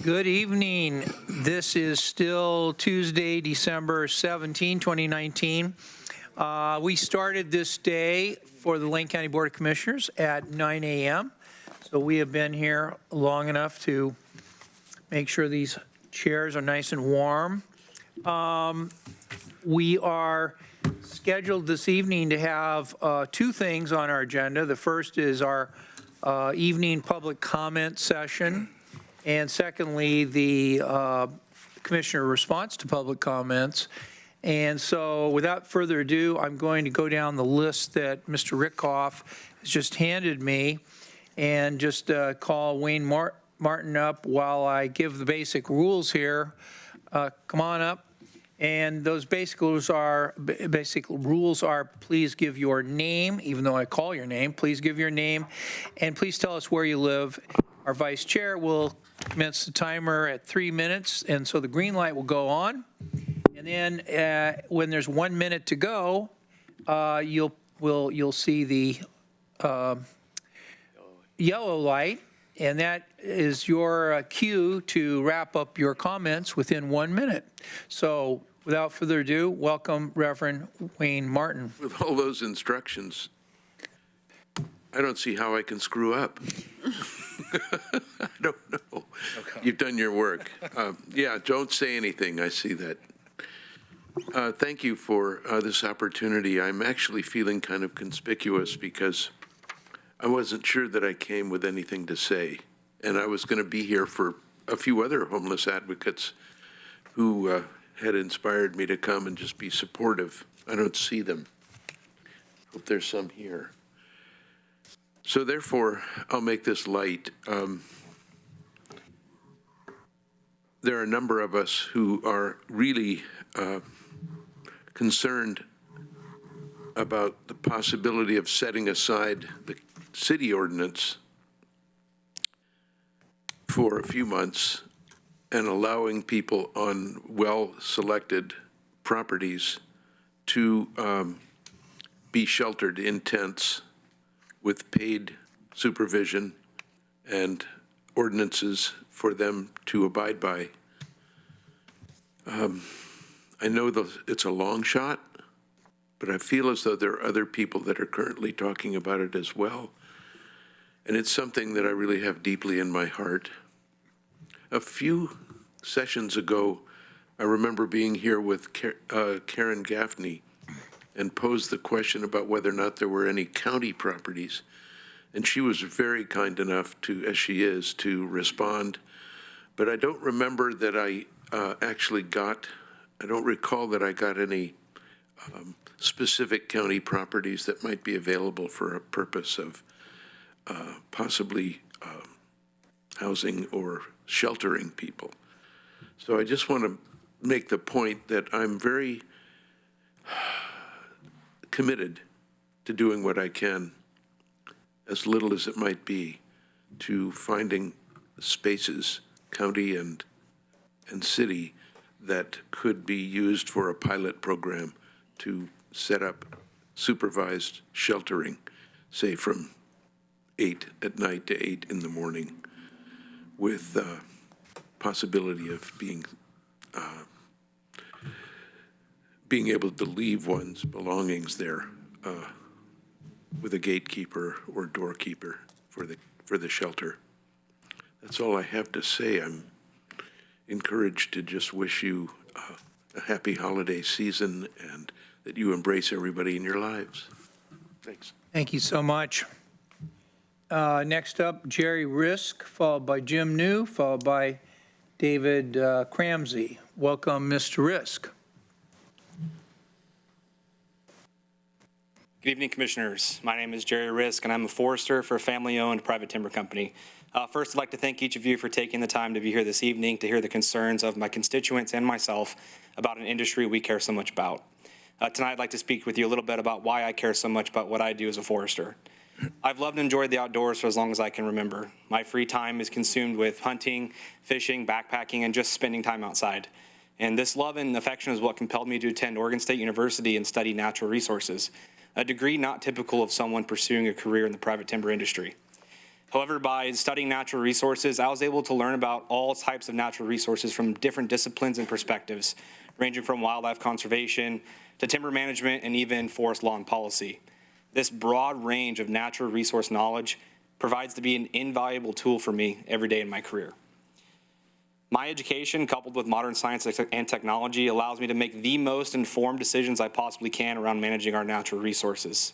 Good evening. This is still Tuesday, December 17, 2019. We started this day for the Lane County Board of Commissioners at 9 a.m. So we have been here long enough to make sure these chairs are nice and warm. We are scheduled this evening to have two things on our agenda. The first is our evening public comment session. And secondly, the commissioner response to public comments. And so without further ado, I'm going to go down the list that Mr. Rickoff has just handed me and just call Wayne Martin up while I give the basic rules here. Come on up. And those basic rules are please give your name, even though I call your name, please give your name, and please tell us where you live. Our vice chair will commence the timer at 3 minutes, and so the green light will go on. And then when there's 1 minute to go, you'll see the yellow light, and that is your cue to wrap up your comments within 1 minute. So without further ado, welcome Reverend Wayne Martin. With all those instructions, I don't see how I can screw up. I don't know. Okay. You've done your work. Yeah, don't say anything. I see that. Thank you for this opportunity. I'm actually feeling kind of conspicuous because I wasn't sure that I came with anything to say. And I was going to be here for a few other homeless advocates who had inspired me to come and just be supportive. I don't see them. Hope there's some here. So therefore, I'll make this light. There are a number of us who are really concerned about the possibility of setting aside the city ordinance for a few months and allowing people on well-selected properties to be sheltered in tents with paid supervision and ordinances for them to abide by. I know it's a long shot, but I feel as though there are other people that are currently talking about it as well. And it's something that I really have deeply in my heart. A few sessions ago, I remember being here with Karen Gaffney and posed the question about whether or not there were any county properties. And she was very kind enough to, as she is, to respond. But I don't remember that I I don't recall that I got any specific county properties that might be available for a purpose of possibly housing or sheltering people. So I just want to make the point that I'm very committed to doing what I can, as little as it might be, to finding spaces, county and city, that could be used for a pilot program to set up supervised sheltering, say from 8 at night to 8 in the morning, with possibility of being able to leave one's belongings there with a gatekeeper or doorkeeper for the shelter. That's all I have to say. I'm encouraged to just wish you a happy holiday season and that you embrace everybody in your lives. Thanks. Thank you so much. Next up, Jerry Risk, followed by Jim New, followed by David Cramsey. Welcome, Mr. Risk. Good evening, Commissioners. My name is Jerry Risk, and I'm a forester for a family-owned private timber company. First, I'd like to thank each of you for taking the time to be here this evening to hear the concerns of my constituents and myself about an industry we care so much about. Tonight, I'd like to speak with you a little bit about why I care so much about what I do as a forester. I've loved and enjoyed the outdoors for as long as I can remember. My free time is consumed with hunting, fishing, backpacking, and just spending time outside. And this love and affection is what compelled me to attend Oregon State University and study natural resources, a degree not typical of someone pursuing a career in the private timber industry. However, by studying natural resources, I was able to learn about all types of natural resources from different disciplines and perspectives, ranging from wildlife conservation to timber management and even forest law and policy. This broad range of natural resource knowledge provides to be an invaluable tool for me every day in my career. My education, coupled with modern science and technology, allows me to make the most informed decisions I possibly can around managing our natural resources.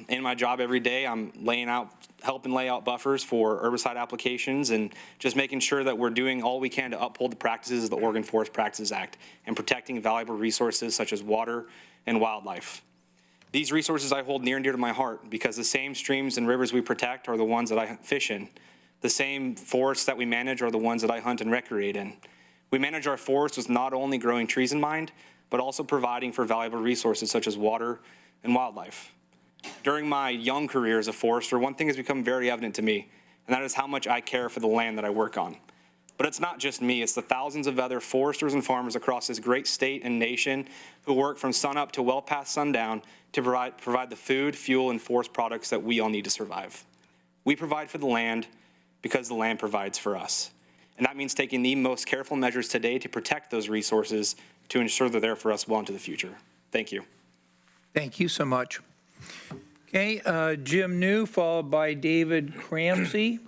In my job every day, I'm helping lay out buffers for herbicide applications and just making sure that we're doing all we can to uphold the practices of the Oregon Forest Practices Act and protecting valuable resources such as water and wildlife. These resources I hold near and dear to my heart because the same streams and rivers we protect are the ones that I fish in. The same forests that we manage are the ones that I hunt and recreate in. We manage our forests with not only growing trees in mind, but also providing for valuable resources such as water and wildlife. During my young career as a forester, one thing has become very evident to me, and that is how much I care for the land that I work on. But it's not just me, it's the thousands of other foresters and farmers across this great state and nation who work from sunup to well past sundown to provide the food, fuel, and forest products that we all need to survive. We provide for the land because the land provides for us. And that means taking the most careful measures today to protect those resources to ensure they're there for us well into the future. Thank you. Thank you so much. Okay, Jim New, followed by David Cramsey.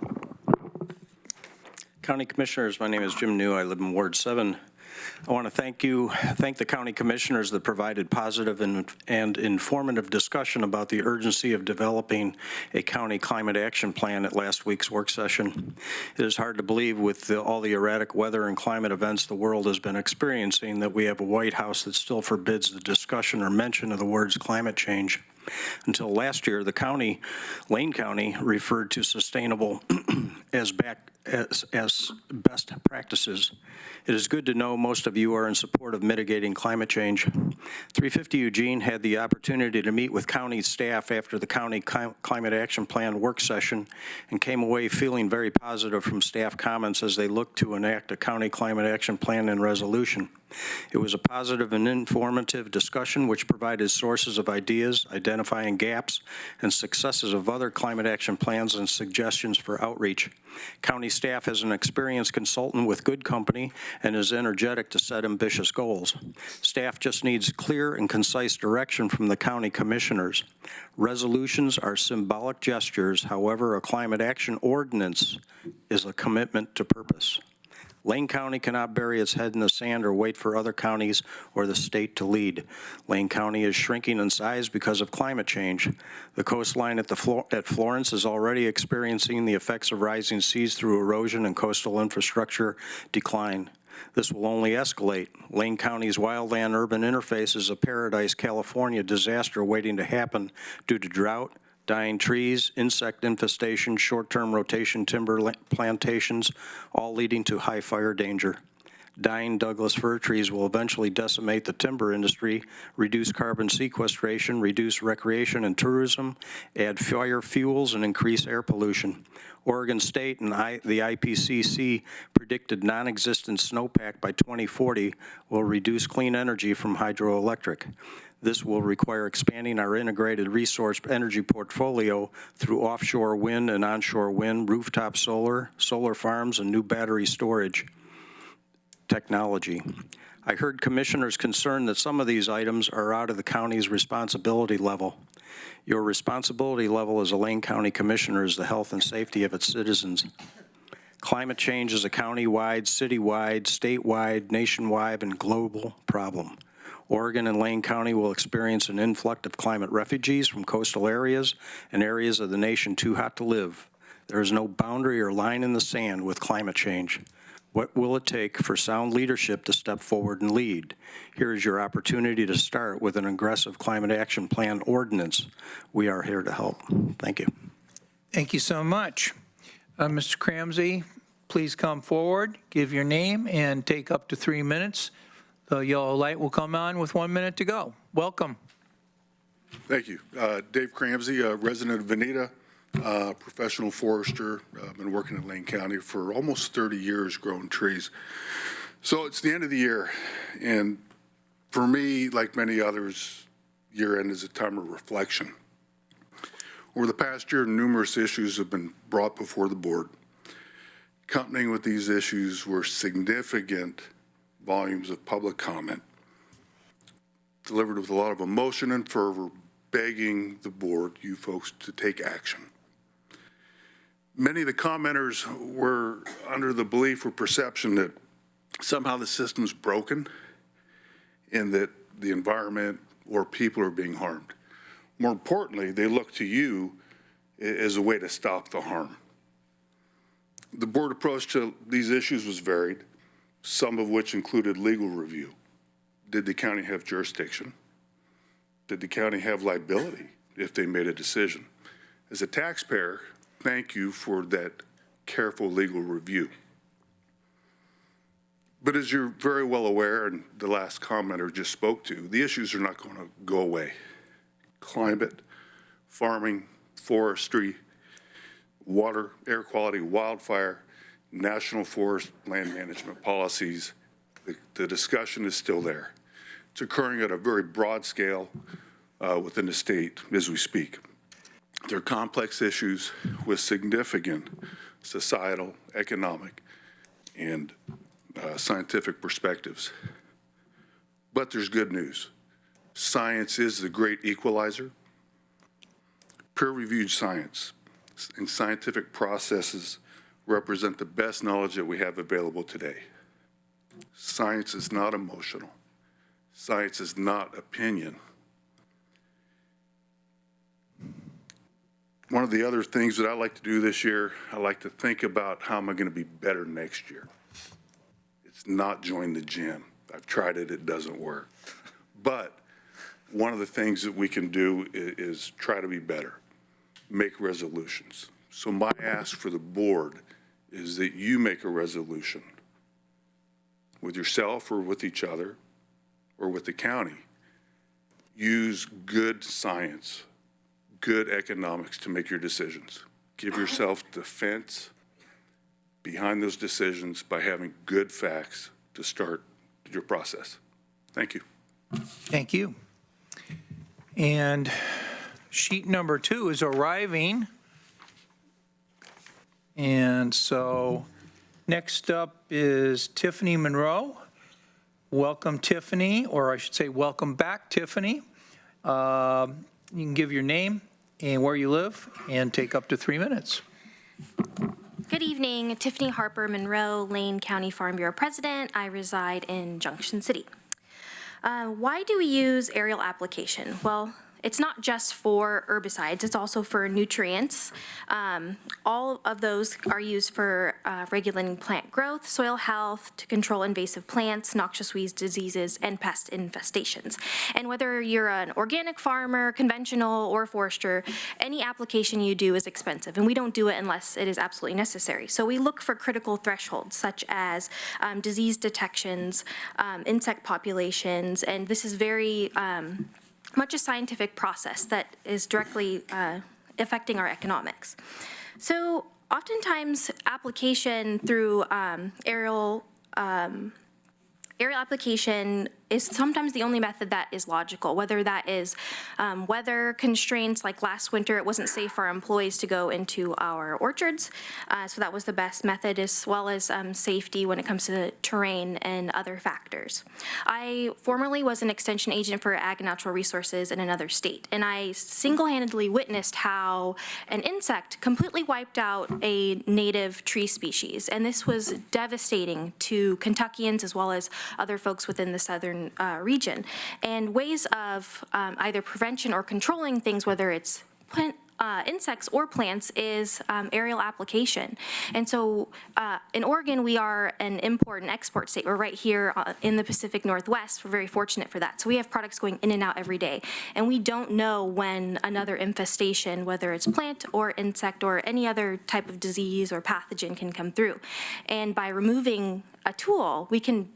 County Commissioners, my name is Jim New. I live in Ward 7. I want to thank the County Commissioners that provided positive and informative discussion about the urgency of developing a county climate action plan at last week's work session. It is hard to believe with all the erratic weather and climate events the world has been experiencing that we have a White House that still forbids the discussion or mention of the words climate change. Until last year, the county, Lane County, referred to sustainable as best practices. It is good to know most of you are in support of mitigating climate change. 350 Eugene had the opportunity to meet with county staff after the county climate action plan work session and came away feeling very positive from staff comments as they looked to enact a county climate action plan and resolution. It was a positive and informative discussion which provided sources of ideas, identifying gaps and successes of other climate action plans and suggestions for outreach. County staff is an experienced consultant with good company and is energetic to set ambitious goals. Staff just needs clear and concise direction from the county commissioners. Resolutions are symbolic gestures, however, a climate action ordinance is a commitment to purpose. Lane County cannot bury its head in the sand or wait for other counties or the state to lead. Lane County is shrinking in size because of climate change. The coastline at Florence is already experiencing the effects of rising seas through erosion and coastal infrastructure decline. This will only escalate. Lane County's wildland-urban interface is a Paradise, California disaster waiting to happen due to drought, dying trees, insect infestation, short-term rotation timber plantations, all leading to high fire danger. Dying Douglas fir trees will eventually decimate the timber industry, reduce carbon sequestration, reduce recreation and tourism, add fire fuels, and increase air pollution. Oregon State and the IPCC predicted non-existent snowpack by 2040 will reduce clean energy from hydroelectric. This will require expanding our integrated resource energy portfolio through offshore wind and onshore wind, rooftop solar, solar farms, and new battery storage technology. I heard commissioners concerned that some of these items are out of the county's responsibility level. Your responsibility level as a Lane County Commissioner is the health and safety of its citizens. Climate change is a county-wide, city-wide, statewide, nationwide, and global problem. Oregon and Lane County will experience an influx of climate refugees from coastal areas and areas of the nation too hot to live. There is no boundary or line in the sand with climate change. What will it take for sound leadership to step forward and lead? Here is your opportunity to start with an aggressive climate action plan ordinance. We are here to help. Thank you. Thank you so much. Mr. Cramsey, please come forward, give your name, and take up to 3 minutes. The yellow light will come on with 1 minute to go. Welcome. Thank you. Dave Cramsey, resident of Veneta, professional forester. I've been working in Lane County for almost 30 years growing trees. So it's the end of the year, and for me, like many others, year end is a time of reflection. Over the past year, numerous issues have been brought before the board. Accompanying with these issues were significant volumes of public comment, delivered with a lot of emotion and fervor, begging the board, you folks, to take action. Many of the commenters were under the belief or perception that somehow the system's broken and that the environment or people are being harmed. More importantly, they look to you as a way to stop the harm. The board approach to these issues was varied, some of which included legal review. Did the county have jurisdiction? Did the county have liability if they made a decision? As a taxpayer, thank you for that careful legal review. But as you're very well aware, and the last commenter just spoke to, the issues are not going to go away. Climate, farming, forestry, water, air quality, wildfire, national forest, land management policies, the discussion is still there. It's occurring at a very broad scale within the state as we speak. They're complex issues with significant societal, economic, and scientific perspectives. But there's good news. Science is the great equalizer. Peer-reviewed science and scientific processes represent the best knowledge that we have available today. Science is not emotional. Science is not opinion. One of the other things that I like to do this year, I like to think about how am I going to be better next year. It's not join the gym. I've tried it, it doesn't work. But one of the things that we can do is try to be better, make resolutions. So my ask for the board is that you make a resolution with yourself or with each other or with the county. Use good science, good economics to make your decisions. Give yourself defense behind those decisions by having good facts to start your process. Thank you. Thank you. And sheet number 2 is arriving. And so next up is Tiffany Monroe. Welcome, Tiffany, or I should say welcome back, Tiffany. You can give your name and where you live and take up to 3 minutes. Good evening, Tiffany Harper Monroe, Lane County Farm Bureau President. I reside in Junction City. Why do we use aerial application? Well, it's not just for herbicides, it's also for nutrients. All of those are used for regulating plant growth, soil health, to control invasive plants, noxious weeds, diseases, and pest infestations. And whether you're an organic farmer, conventional, or forester, any application you do is expensive, and we don't do it unless it is absolutely necessary. So we look for critical thresholds, such as disease detections, insect populations, and this is very much a scientific process that is directly affecting our economics. So oftentimes application through aerial application is sometimes the only method that is logical, whether that is weather constraints, like last winter, it wasn't safe for our employees to go into our orchards, so that was the best method, as well as safety when it comes to terrain and other factors. I formerly was an extension agent for Ag and Natural Resources in another state, and I single-handedly witnessed how an insect completely wiped out a native tree species, and this was devastating to Kentuckians as well as other folks within the southern region. And ways of either prevention or controlling things, whether it's insects or plants, is aerial application. And so in Oregon, we are an import and export state. We're right here in the Pacific Northwest. We're very fortunate for that. So we have products going in and out every day. And we don't know when another infestation, whether it's plant or insect or any other type of disease or pathogen, can come through. And by removing a tool, we can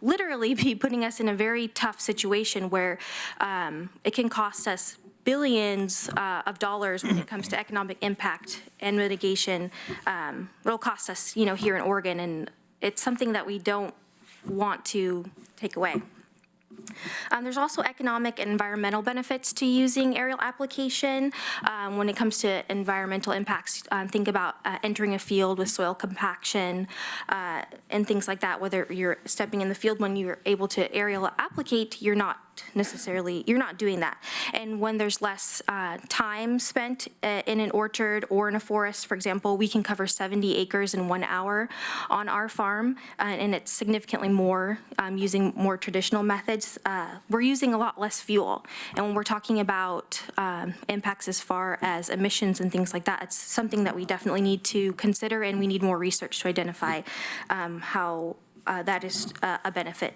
literally be putting us in a very tough situation where it can cost us billions of dollars when it comes to economic impact and mitigation. It'll cost us, here in Oregon, and it's something that we don't want to take away. There's also economic and environmental benefits to using aerial application. When it comes to environmental impacts, think about entering a field with soil compaction and things like that. Whether you're stepping in the field, when you're able to aerial applicate, you're not doing that. And when there's less time spent in an orchard or in a forest, for example, we can cover 70 acres in 1 hour on our farm, and it's significantly more using more traditional methods. We're using a lot less fuel. And when we're talking about impacts as far as emissions and things like that, it's something that we definitely need to consider, and we need more research to identify how that is a benefit.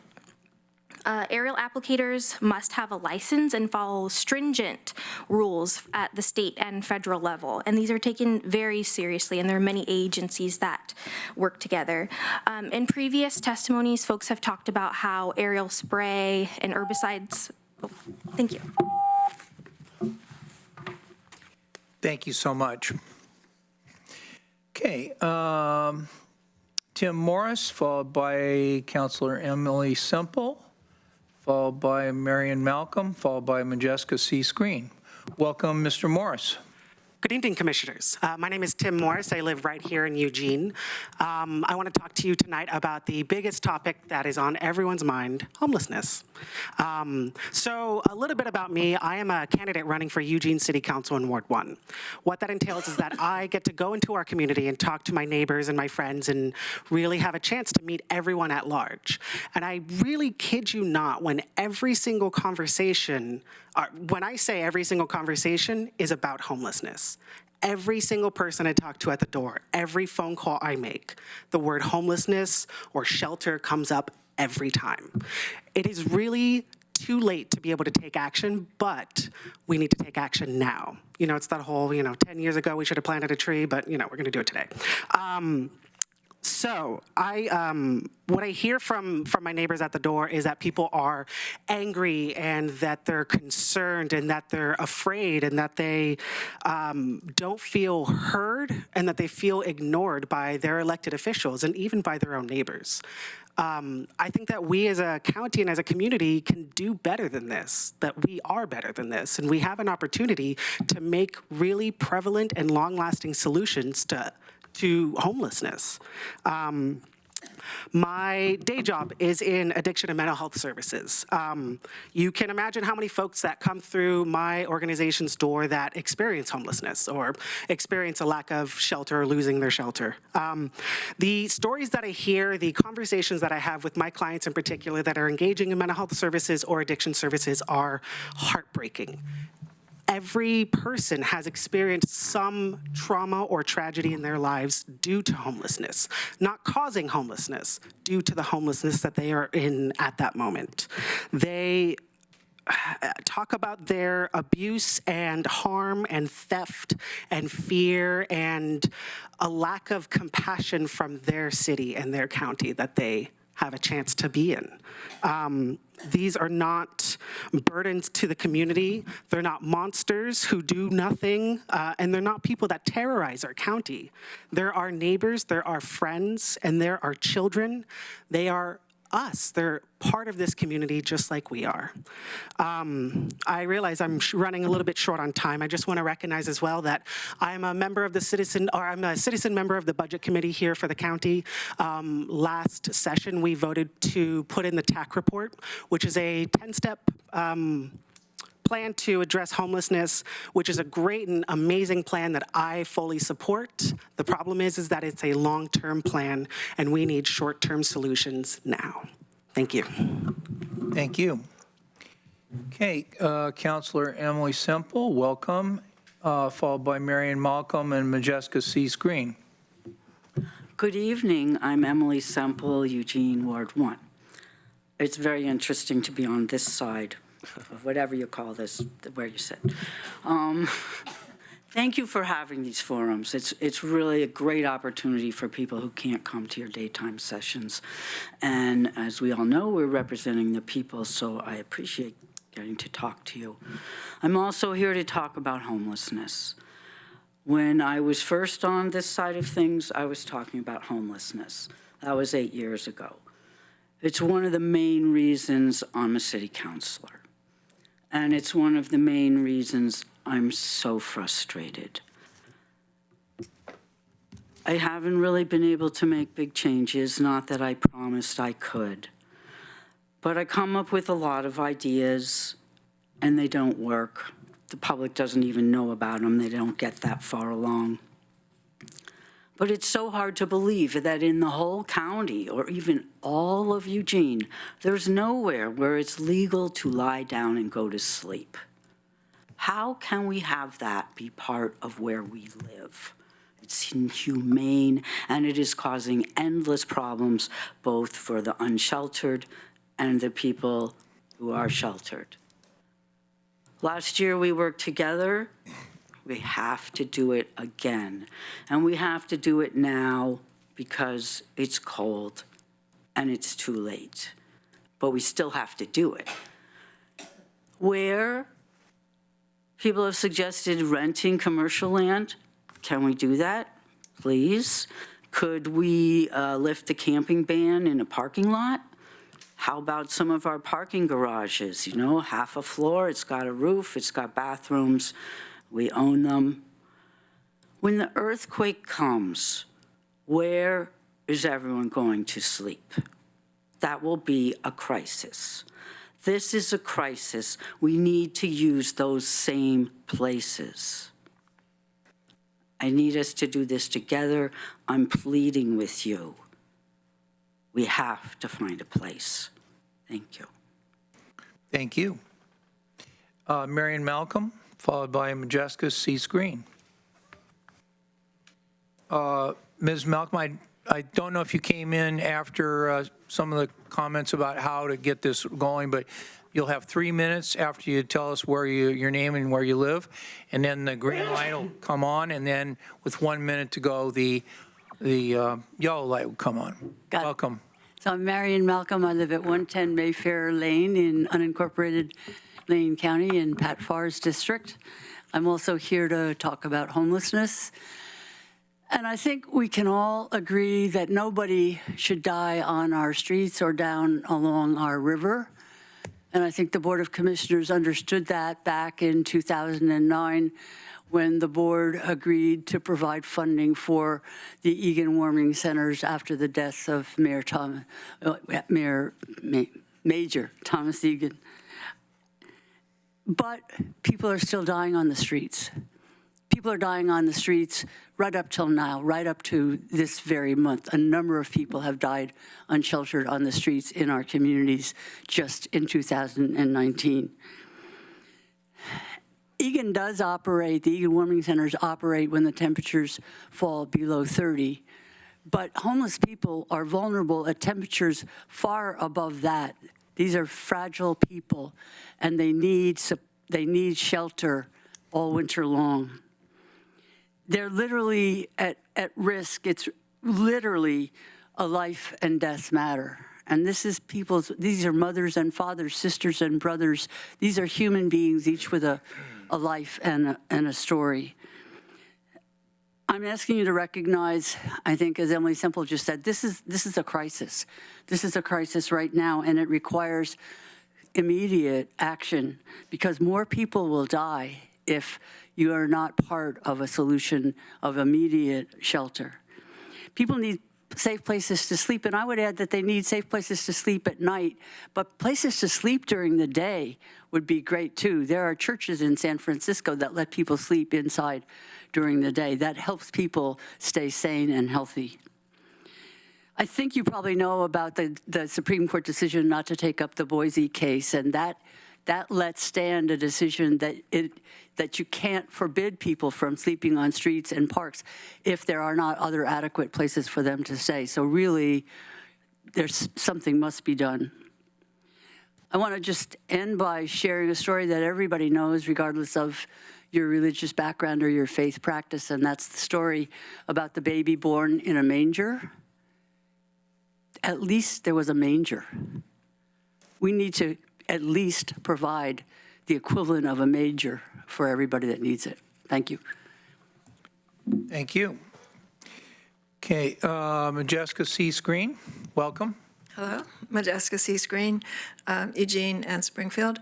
Aerial applicators must have a license and follow stringent rules at the state and federal level, and these are taken very seriously, and there are many agencies that work together. In previous testimonies, folks have talked about how aerial spray and herbicides. Oh, thank you. Thank you so much. Okay, Tim Morris, followed by Councilor Emily Semple, followed by Marion Malcolm, followed by Majeska C. Screen. Welcome, Mr. Morris. Good evening, Commissioners. My name is Tim Morris. I live right here in Eugene. I want to talk to you tonight about the biggest topic that is on everyone's mind, homelessness. So a little bit about me. I am a candidate running for Eugene City Council in Ward 1. What that entails is that I get to go into our community and talk to my neighbors and my friends and really have a chance to meet everyone at large. And I really kid you not, when every single conversation, when I say every single conversation is about homelessness, every single person I talk to at the door, every phone call I make, the word homelessness or shelter comes up every time. It is really too late to be able to take action, but we need to take action now. You know, it's that whole, 10 years ago we should have planted a tree, but, we're going to do it today. So what I hear from my neighbors at the door is that people are angry and that they're concerned and that they're afraid and that they don't feel heard and that they feel ignored by their elected officials and even by their own neighbors. I think that we as a county and as a community can do better than this, that we are better than this, and we have an opportunity to make really prevalent and long-lasting solutions to homelessness. My day job is in addiction and mental health services. You can imagine how many folks that come through my organization's door that experience homelessness or experience a lack of shelter or losing their shelter. The stories that I hear, the conversations that I have with my clients in particular that are engaging in mental health services or addiction services are heartbreaking. Every person has experienced some trauma or tragedy in their lives due to homelessness, not causing homelessness, due to the homelessness that they are in at that moment. They talk about their abuse and harm and theft and fear and a lack of compassion from their city and their county that they have a chance to be in. These are not burdens to the community. They're not monsters who do nothing, and they're not people that terrorize our county. They're our neighbors, they're our friends, and they're our children. They are us. They're part of this community just like we are. I realize I'm running a little bit short on time. I just want to recognize as well that I'm a member of the I'm a citizen member of the budget committee here for the county. Last session, we voted to put in the TAC report, which is a 10-step plan to address homelessness, which is a great and amazing plan that I fully support. The problem is that it's a long-term plan, and we need short-term solutions now. Thank you. Thank you. Okay, Councilor Emily Semple, welcome, followed by Marion Malcolm and Majeska C. Screen. Good evening. I'm Emily Semple, Eugene, Ward 1. It's very interesting to be on this side of whatever you call this, where you sit. Thank you for having these forums. It's really a great opportunity for people who can't come to your daytime sessions. And as we all know, we're representing the people, so I appreciate getting to talk to you. I'm also here to talk about homelessness. When I was first on this side of things, I was talking about homelessness. That was 8 years ago. It's one of the main reasons I'm a city councilor. And it's one of the main reasons I'm so frustrated. I haven't really been able to make big changes, not that I promised I could. But I come up with a lot of ideas, and they don't work. The public doesn't even know about them. They don't get that far along. But it's so hard to believe that in the whole county, or even all of Eugene, there's nowhere where it's legal to lie down and go to sleep. How can we have that be part of where we live? It's inhumane, and it is causing endless problems, both for the unsheltered and the people who are sheltered. Last year, we worked together. We have to do it again. And we have to do it now because it's cold and it's too late. But we still have to do it. Where people have suggested renting commercial land, can we do that, please? Could we lift the camping ban in a parking lot? How about some of our parking garages? You know, half a floor, it's got a roof, it's got bathrooms, we own them. When the earthquake comes, where is everyone going to sleep? That will be a crisis. This is a crisis. We need to use those same places. I need us to do this together. I'm pleading with you. We have to find a place. Thank you. Thank you. Marion Malcolm, followed by Majeska Cease Green. Ms. Malcolm, I don't know if you came in after some of the comments about how to get this going, but you'll have 3 minutes after you tell us where your name and where you live, and then the green light will come on, and then with 1 minute to go, the yellow light will come on. Got it. Welcome. So I'm Marion Malcolm. I live at 110 Mayfair Lane in unincorporated Lane County in Pat Farr's district. I'm also here to talk about homelessness. And I think we can all agree that nobody should die on our streets or down along our river. And I think the Board of Commissioners understood that back in 2009 when the board agreed to provide funding for the Egan Warming Centers after the death of Major Thomas Egan. But people are still dying on the streets. People are dying on the streets right up till now, right up to this very month. A number of people have died unsheltered on the streets in our communities just in 2019. Egan does operate, the Egan Warming Centers operate when the temperatures fall below 30, but homeless people are vulnerable at temperatures far above that. These are fragile people, and they need shelter all winter long. They're literally at risk. It's literally a life and death matter. And these are mothers and fathers, sisters and brothers. These are human beings, each with a life and a story. I'm asking you to recognize, I think, as Emily Semple just said, this is a crisis. This is a crisis right now, and it requires immediate action because more people will die if you are not part of a solution of immediate shelter. People need safe places to sleep, and I would add that they need safe places to sleep at night, but places to sleep during the day would be great too. There are churches in San Francisco that let people sleep inside during the day. That helps people stay sane and healthy. I think you probably know about the Supreme Court decision not to take up the Boise case, and that lets stand a decision that you can't forbid people from sleeping on streets and parks if there are not other adequate places for them to stay. So really, there's something must be done. I want to just end by sharing a story that everybody knows, regardless of your religious background or your faith practice, and that's the story about the baby born in a manger. At least there was a manger. We need to at least provide the equivalent of a manger for everybody that needs it. Thank you. Thank you. Okay, Majeska Cease Green, welcome. Hello, Majeska Cease Green, Eugene and Springfield.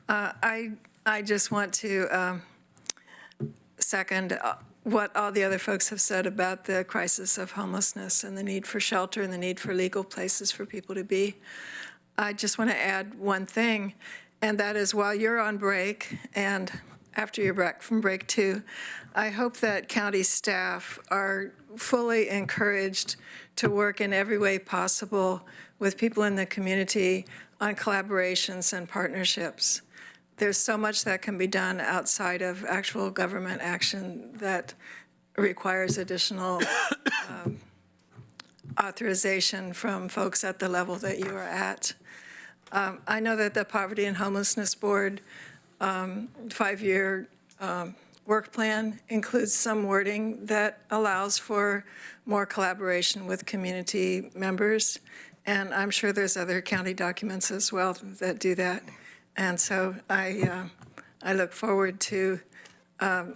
I just want to second what all the other folks have said about the crisis of homelessness and the need for shelter and the need for legal places for people to be. I just want to add one thing, and that is while you're on break and after you're back from break too, I hope that county staff are fully encouraged to work in every way possible with people in the community on collaborations and partnerships. There's so much that can be done outside of actual government action that requires additional authorization from folks at the level that you are at. I know that the Poverty and Homelessness Board 5-year work plan includes some wording that allows for more collaboration with community members. And I'm sure there's other county documents as well that do that. And so I look forward to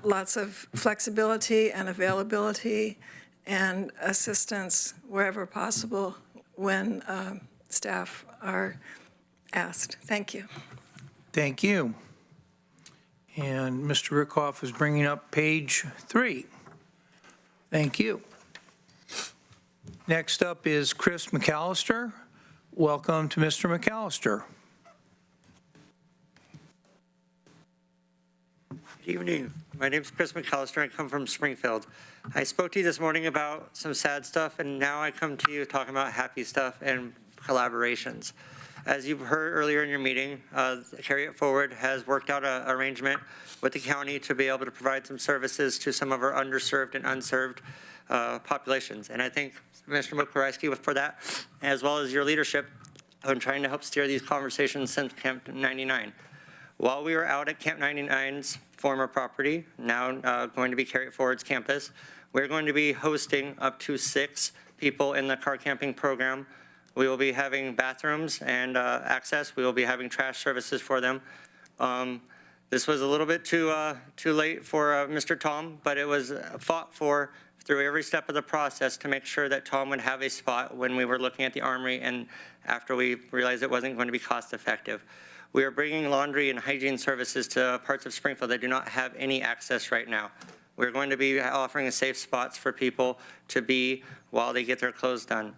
lots of flexibility and availability and assistance wherever possible when staff are asked. Thank you. Thank you. And Mr. Rickoff is bringing up page 3. Thank you. Next up is Chris McAllister. Welcome to Mr. McAllister. Good evening. My name is Chris McAllister. I come from Springfield. I spoke to you this morning about some sad stuff, and now I come to you talking about happy stuff and collaborations. As you've heard earlier in your meeting, Carry It Forward has worked out an arrangement with the county to be able to provide some services to some of our underserved and unserved populations. And I thank Mr. Mokwarski for that, as well as your leadership on trying to help steer these conversations since Camp 99. While we were out at Camp 99's former property, now going to be Carry It Forward's campus, we're going to be hosting up to 6 people in the car camping program. We will be having bathrooms and access. We will be having trash services for them. This was a little bit too late for Mr. Tom, but it was fought for through every step of the process to make sure that Tom would have a spot when we were looking at the Armory and after we realized it wasn't going to be cost effective. We are bringing laundry and hygiene services to parts of Springfield that do not have any access right now. We're going to be offering safe spots for people to be while they get their clothes done.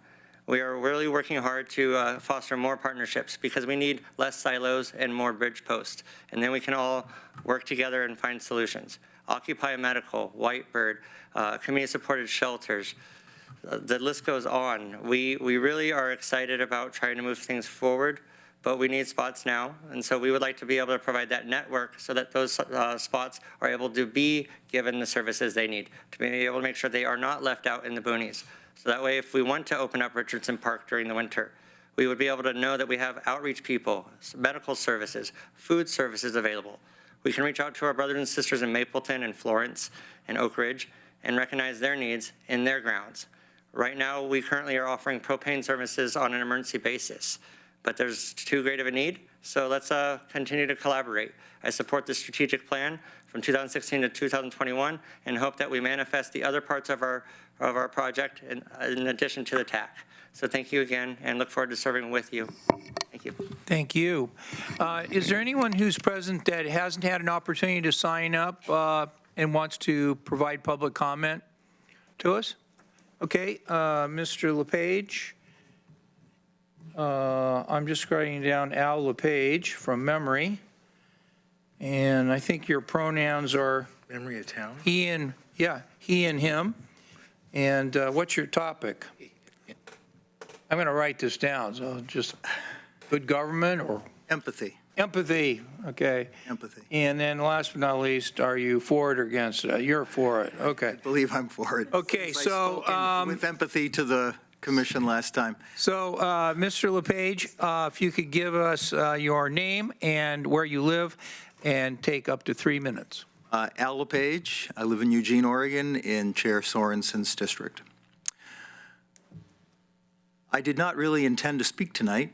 We are really working hard to foster more partnerships because we need less silos and more bridge posts. And then we can all work together and find solutions. Occupy Medical, Whitebird, community-supported shelters, the list goes on. We really are excited about trying to move things forward, but we need spots now. And so we would like to be able to provide that network so that those spots are able to be given the services they need, to be able to make sure they are not left out in the boonies. So that way, if we want to open up Richardson Park during the winter, we would be able to know that we have outreach people, medical services, food services available. We can reach out to our brothers and sisters in Mapleton and Florence and Oak Ridge and recognize their needs in their grounds. Right now, we currently are offering propane services on an emergency basis, but there's too great of a need, so let's continue to collaborate. I support the strategic plan from 2016 to 2021 and hope that we manifest the other parts of our project in addition to the TAC. So thank you again and look forward to serving with you. Thank you. Thank you. Is there anyone who's present that hasn't had an opportunity to sign up and wants to provide public comment to us? Okay, Mr. LePage. I'm just writing down Al LePage from memory. And I think your pronouns are Memory of town? he and him. And what's your topic? I'm going to write this down. So just good government or? Empathy. Empathy, okay. Empathy. And then last but not least, are you for it or against it? You're for it, okay. I believe I'm for it. Okay, Since I so, spoke with empathy to the commission last time. So, Mr. LePage, if you could give us your name and where you live and take up to 3 minutes. Al LePage. I live in Eugene, Oregon, in Chair Sorensen's district. I did not really intend to speak tonight,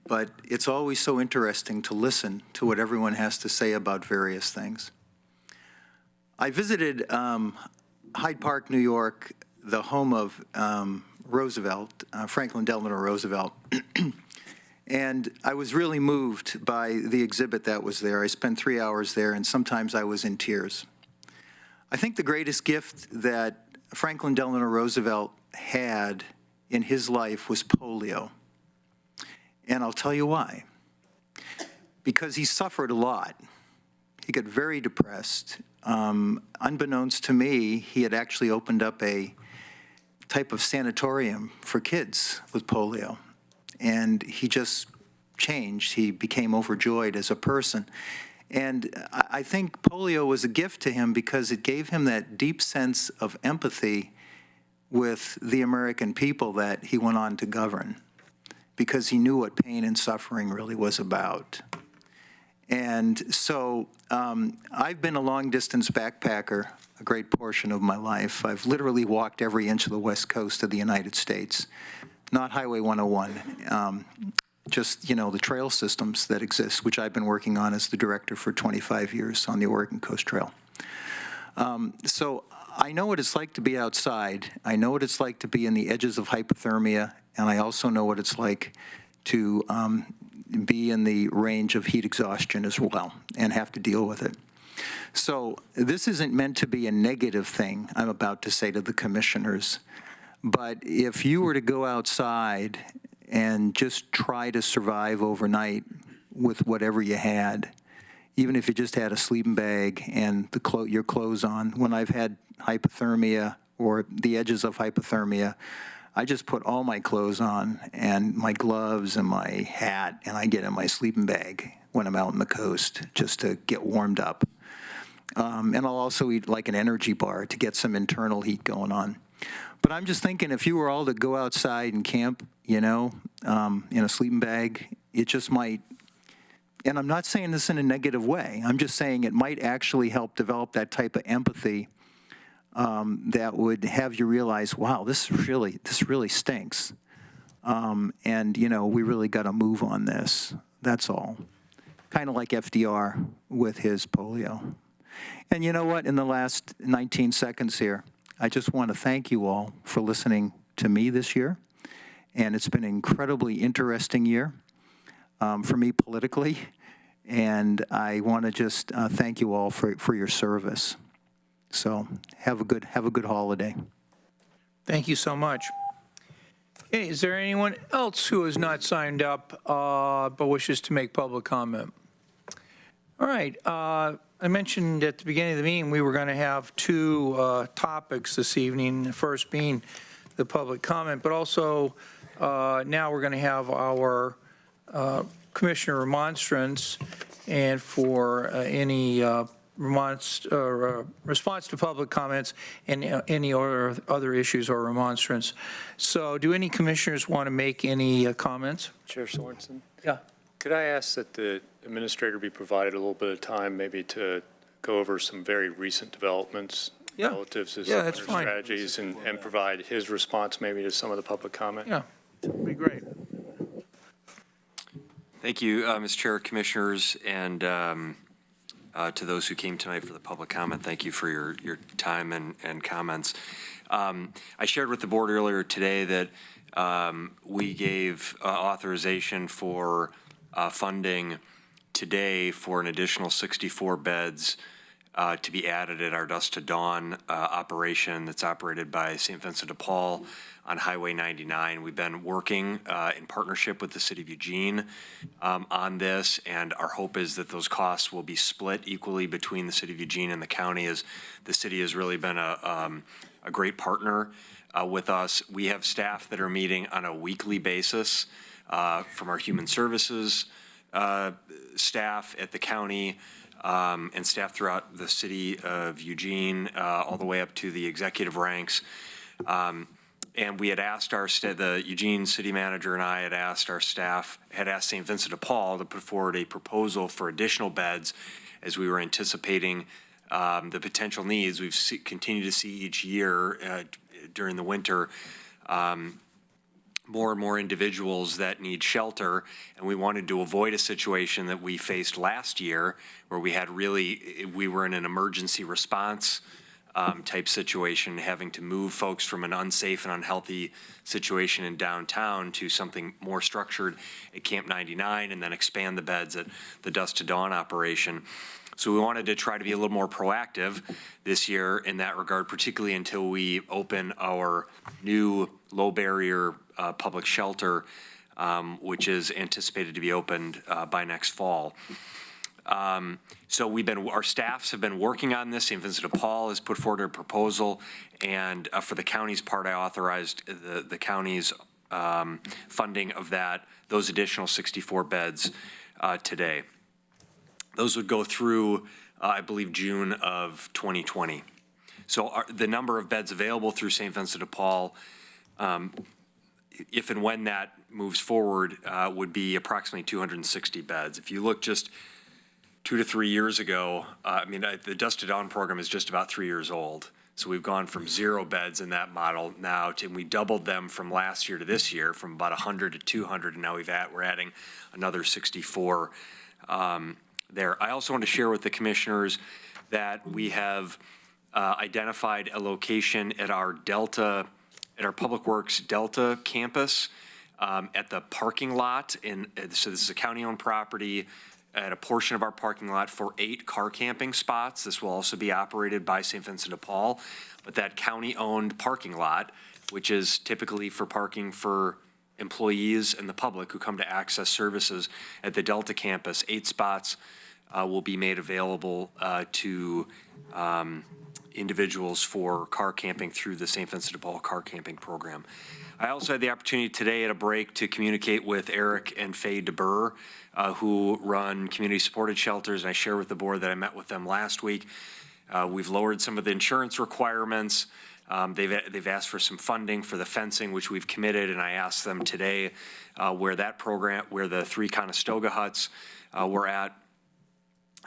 but it's always so interesting to listen to what everyone has to say about various things. I visited Hyde Park, New York, the home of Roosevelt, Franklin Delano Roosevelt. And I was really moved by the exhibit that was there. I spent 3 hours there, and sometimes I was in tears. I think the greatest gift that Franklin Delano Roosevelt had in his life was polio. And I'll tell you why. Because he suffered a lot. He got very depressed. Unbeknownst to me, he had actually opened up a type of sanatorium for kids with polio. And he just changed. He became overjoyed as a person. And I think polio was a gift to him because it gave him that deep sense of empathy with the American people that he went on to govern, because he knew what pain and suffering really was about. And so I've been a long-distance backpacker a great portion of my life. I've literally walked every inch of the west coast of the United States. Not Highway 101, just, you know, the trail systems that exist, which I've been working on as the director for 25 years on the Oregon Coast Trail. So I know what it's like to be outside. I know what it's like to be in the edges of hypothermia, and I also know what it's like to be in the range of heat exhaustion as well and have to deal with it. So this isn't meant to be a negative thing I'm about to say to the commissioners. But if you were to go outside and just try to survive overnight with whatever you had, even if you just had a sleeping bag and your clothes on, when I've had hypothermia or the edges of hypothermia, I just put all my clothes on and my gloves and my hat, and I get in my sleeping bag when I'm out on the coast just to get warmed up. And I'll also eat like an energy bar to get some internal heat going on. But I'm just thinking, if you were all to go outside and camp, you know, in a sleeping bag, it just might, and I'm not saying this in a negative way, I'm just saying it might actually help develop that type of empathy that would have you realize, wow, this really stinks. And, you know, we really got to move on this. That's all. Kind of like FDR with his polio. And you know what? In the last 19 seconds here, I just want to thank you all for listening to me this year. And it's been an incredibly interesting year for me politically. And I want to just thank you all for your service. So have a good holiday. Thank you so much. Okay, is there anyone else who has not signed up but wishes to make public comment? All right. I mentioned at the beginning of the meeting we were going to have two topics this evening, the first being the public comment, but also now we're going to have our commissioner remonstrance, and for any response to public comments and any other issues or remonstrance. So do any commissioners want to make any comments? Chair Sorensen? Yeah. Could I ask that the administrator be provided a little bit of time maybe to go over some very recent developments relative to some of that's their fine. strategies and provide his response maybe to some of the public comment? Yeah, that would be great. Thank you, Mr. Chair, Commissioners, and to those who came tonight for the public comment, thank you for your time and comments. I shared with the board earlier today that we gave authorization for funding today for an additional 64 beds to be added at our Dusk to Dawn operation that's operated by St. Vincent de Paul on Highway 99. We've been working in partnership with the City of Eugene on this, and our hope is that those costs will be split equally between the City of Eugene and the county, as the city has really been a great partner with us. We have staff that are meeting on a weekly basis from our human services staff at the county and staff throughout the City of Eugene, all the way up to the executive ranks. And we had asked the Eugene city manager and I had asked our staff, had asked St. Vincent de Paul to put forward a proposal for additional beds as we were anticipating the potential needs. We've continued to see each year during the winter more and more individuals that need shelter, and we wanted to avoid a situation that we faced last year where we were in an emergency response type situation, having to move folks from an unsafe and unhealthy situation in downtown to something more structured at Camp 99 and then expand the beds at the Dusk to Dawn operation. So we wanted to try to be a little more proactive this year in that regard, particularly until we open our new low barrier public shelter, which is anticipated to be opened by next fall. So our staffs have been working on this. St. Vincent de Paul has put forward a proposal, and for the county's part, I authorized the county's funding of those additional 64 beds today. Those would go through, I believe, June of 2020. So the number of beds available through St. Vincent de Paul, if and when that moves forward, would be approximately 260 beds. If you look just 2 to 3 years ago, the Dusk to Dawn program is just about 3 years old. So we've gone from 0 beds in that model now and we doubled them from last year to this year, from about 100 to 200, and now we're adding another 64 there. I also want to share with the commissioners that we have identified a location at our Public Works Delta campus at the parking lot. So this is a county-owned property at a portion of our parking lot for 8 car camping spots. This will also be operated by St. Vincent de Paul. But that county-owned parking lot, which is typically for parking for employees and the public who come to access services at the Delta campus, 8 spots will be made available to individuals for car camping through the St. Vincent de Paul car camping program. I also had the opportunity today at a break to communicate with Eric and Faye DeBurr, who run community-supported shelters, and I share with the board that I met with them last week. We've lowered some of the insurance requirements. They've asked for some funding for the fencing, which we've committed, and I asked them today where the 3 Conestoga huts were at.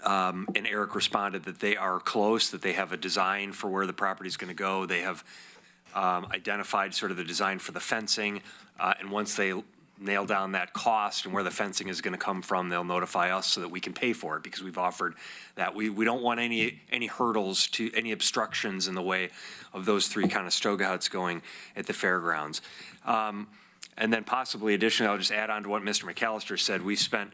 And Eric responded that they are close, that they have a design for where the property is going to go. They have identified sort of the design for the fencing, and once they nail down that cost and where the fencing is going to come from, they'll notify us so that we can pay for it, because we've offered that. We don't want any hurdles to any obstructions in the way of those 3 Conestoga huts going at the fairgrounds. And then possibly additionally, I'll just add on to what Mr. McAllister said. We've spent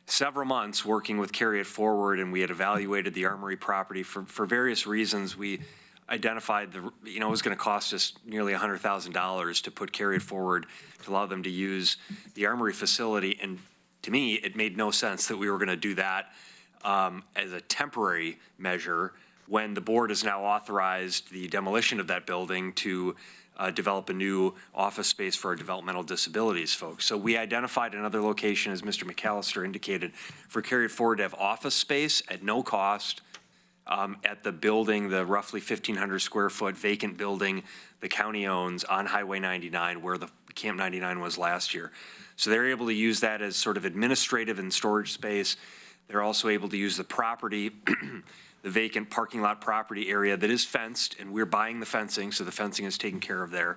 several months working with Carry It Forward, and we had evaluated the Armory property for various reasons. We identified it was going to cost us nearly $100,000 to put Carry It Forward to allow them to use the Armory facility. And to me, it made no sense that we were going to do that as a temporary measure when the board has now authorized the demolition of that building to develop a new office space for our developmental disabilities folks. So we identified another location, as Mr. McAllister indicated, for Carry It Forward to have office space at no cost at the building, the roughly 1,500 square foot vacant building the county owns on Highway 99, where the Camp 99 was last year. So they're able to use that as sort of administrative and storage space. They're also able to use the property, the vacant parking lot property area that is fenced, and we're buying the fencing, so the fencing is taken care of there.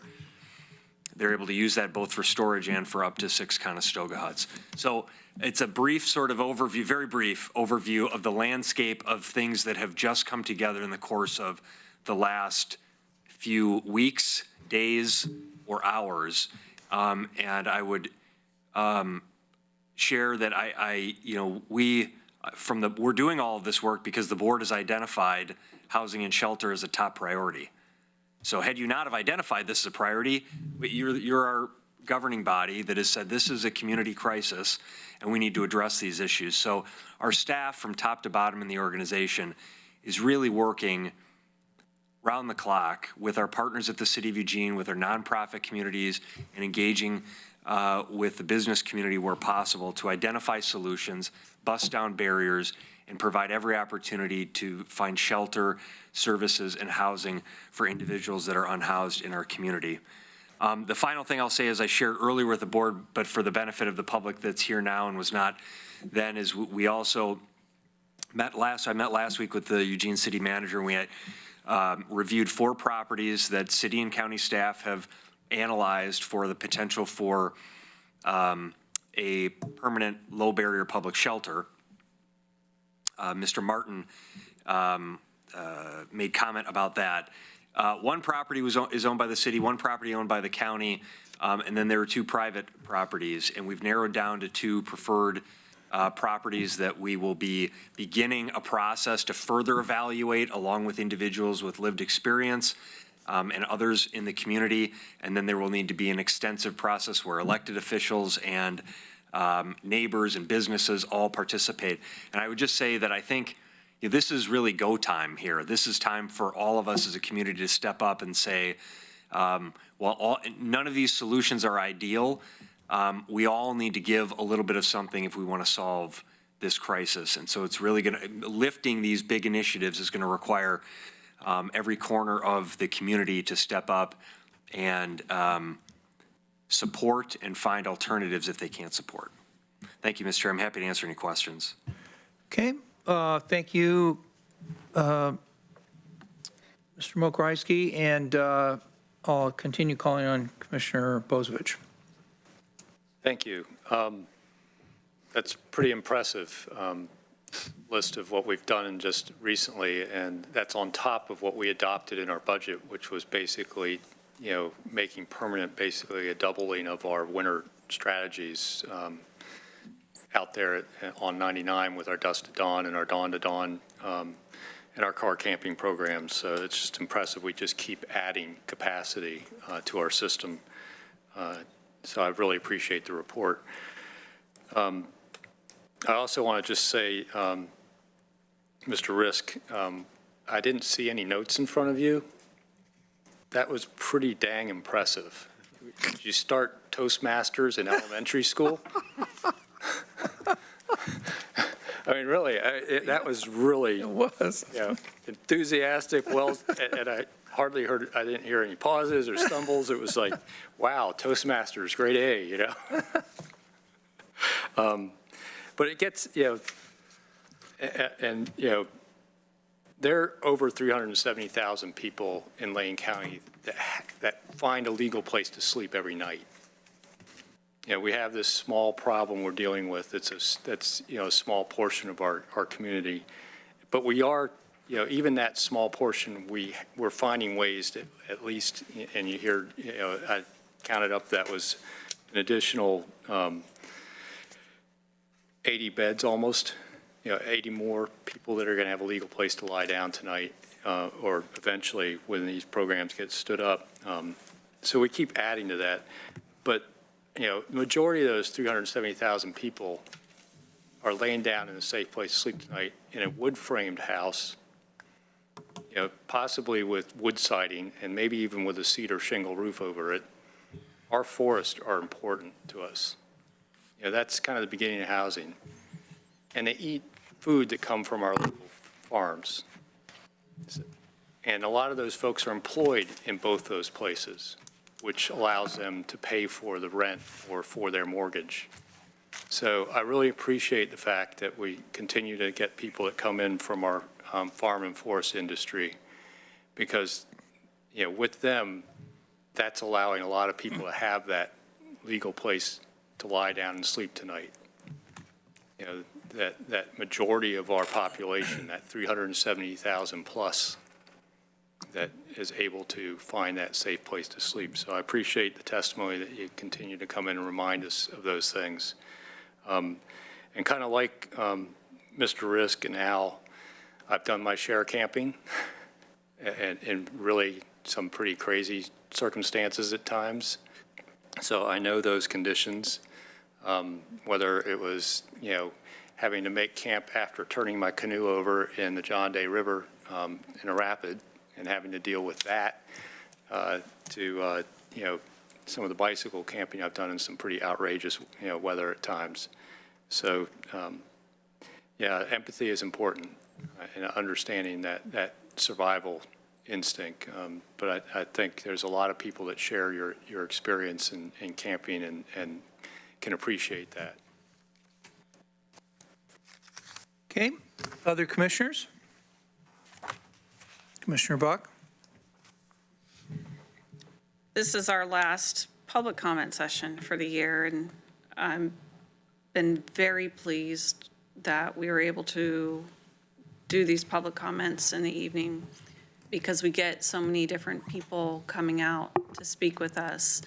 They're able to use that both for storage and for up to 6 Conestoga huts. So it's a brief sort of overview, very brief overview of the landscape of things that have just come together in the course of the last few weeks, days, or hours. And I would share that we're doing all of this work because the board has identified housing and shelter as a top priority. So had you not have identified this as a priority, you're our governing body that has said this is a community crisis and we need to address these issues. So our staff from top to bottom in the organization is really working round the clock with our partners at the City of Eugene, with our nonprofit communities, and engaging with the business community where possible to identify solutions, bust down barriers, and provide every opportunity to find shelter, services, and housing for individuals that are unhoused in our community. The final thing I'll say, as I shared earlier with the board, but for the benefit of the public that's here now and was not then, is we also I met last week with the Eugene City Manager, and we had reviewed 4 properties that city and county staff have analyzed for the potential for a permanent low barrier public shelter. Mr. Martin made comment about that. One property is owned by the city, one property owned by the county, and then there are 2 private properties, and we've narrowed down to 2 preferred properties that we will be beginning a process to further evaluate along with individuals with lived experience and others in the community. And then there will need to be an extensive process where elected officials and neighbors and businesses all participate. And I would just say that I think this is really go time here. This is time for all of us as a community to step up and say, none of these solutions are ideal, we all need to give a little bit of something if we want to solve this crisis. And so it's really lifting these big initiatives is going to require every corner of the community to step up and support and find alternatives if they can't support. Thank you, Mr. Chair. I'm happy to answer any questions. Okay, thank you, Mr. Mokryski, and I'll continue calling on Commissioner Bozovich. Thank you. That's pretty impressive list of what we've done just recently, and that's on top of what we adopted in our budget, which was basically, making permanent basically a doubling of our winter strategies out there on 99 with our Dusk to Dawn and our Dawn to Dawn and our car camping programs. So it's just impressive. We just keep adding capacity to our system. So I really appreciate the report. I also want to just say, Mr. Risk, I didn't see any notes in front of you. That was pretty dang impressive. Did you start Toastmasters in elementary school? I mean, really, that was really enthusiastic. Well, and I didn't hear any pauses or stumbles. It was like, wow, Toastmasters, grade A, But it gets, and, there are over 370,000 people in Lane County that find a legal place to sleep every night. We have this small problem we're dealing with. That's a small portion of our community. But we are, even that small portion, we're finding ways to at least, and you hear, I counted up that was an additional 80 beds almost, 80 more people that are going to have a legal place to lie down tonight or eventually when these programs get stood up. So we keep adding to that. But, the majority of those 370,000 people are laying down in a safe place to sleep tonight in a wood-framed house, possibly with wood siding and maybe even with a cedar shingle roof over it. Our forests are important to us. That's kind of the beginning of housing. And they eat food that come from our local farms. And a lot of those folks are employed in both those places, which allows them to pay for the rent or for their mortgage. So I really appreciate the fact that we continue to get people that come in from our farm and forest industry because, with them, that's allowing a lot of people to have that legal place to lie down and sleep tonight. That majority of our population, that 370,000 plus, that is able to find that safe place to sleep. So I appreciate the testimony that you continue to come in and remind us of those things. And kind of like Mr. Risk and Al, I've done my share of camping and really some pretty crazy circumstances at times. So I know those conditions, whether it was, having to make camp after turning my canoe over in the John Day River in a rapid and having to deal with that to, some of the bicycle camping I've done in some pretty outrageous, weather at times. So, empathy is important and understanding that survival instinct. But I think there's a lot of people that share your experience in camping and can appreciate that. Okay, other commissioners? Commissioner Buck? This is our last public comment session for the year, and I've been very pleased that we were able to do these public comments in the evening because we get so many different people coming out to speak with us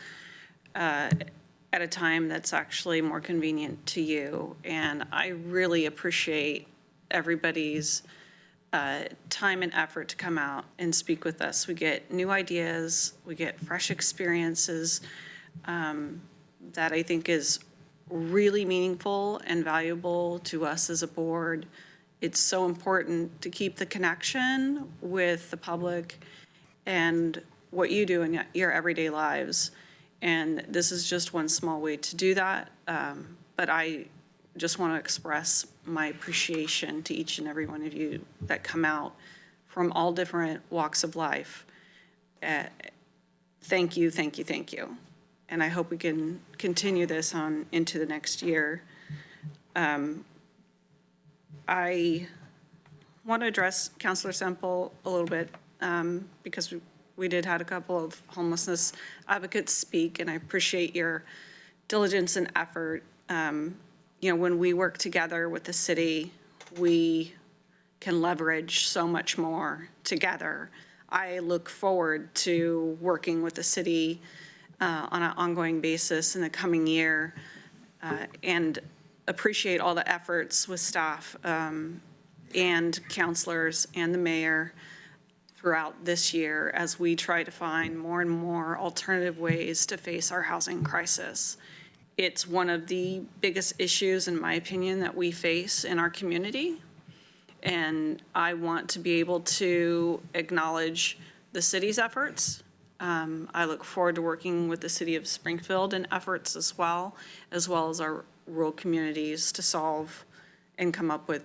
at a time that's actually more convenient to you. And I really appreciate everybody's time and effort to come out and speak with us. We get new ideas, we get fresh experiences that I think is really meaningful and valuable to us as a board. It's so important to keep the connection with the public and what you do in your everyday lives. And this is just one small way to do that. But I just want to express my appreciation to each and every one of you that come out from all different walks of life. Thank you, thank you, thank you. And I hope we can continue this on into the next year. I want to address Councilor Semple a little bit because we did have a couple of homelessness advocates speak, and I appreciate your diligence and effort. When we work together with the city, we can leverage so much more together. I look forward to working with the city on an ongoing basis in the coming year and appreciate all the efforts with staff and counselors and the mayor throughout this year as we try to find more and more alternative ways to face our housing crisis. It's one of the biggest issues, in my opinion, that we face in our community. And I want to be able to acknowledge the city's efforts. I look forward to working with the city of Springfield in efforts as well as our rural communities to solve and come up with,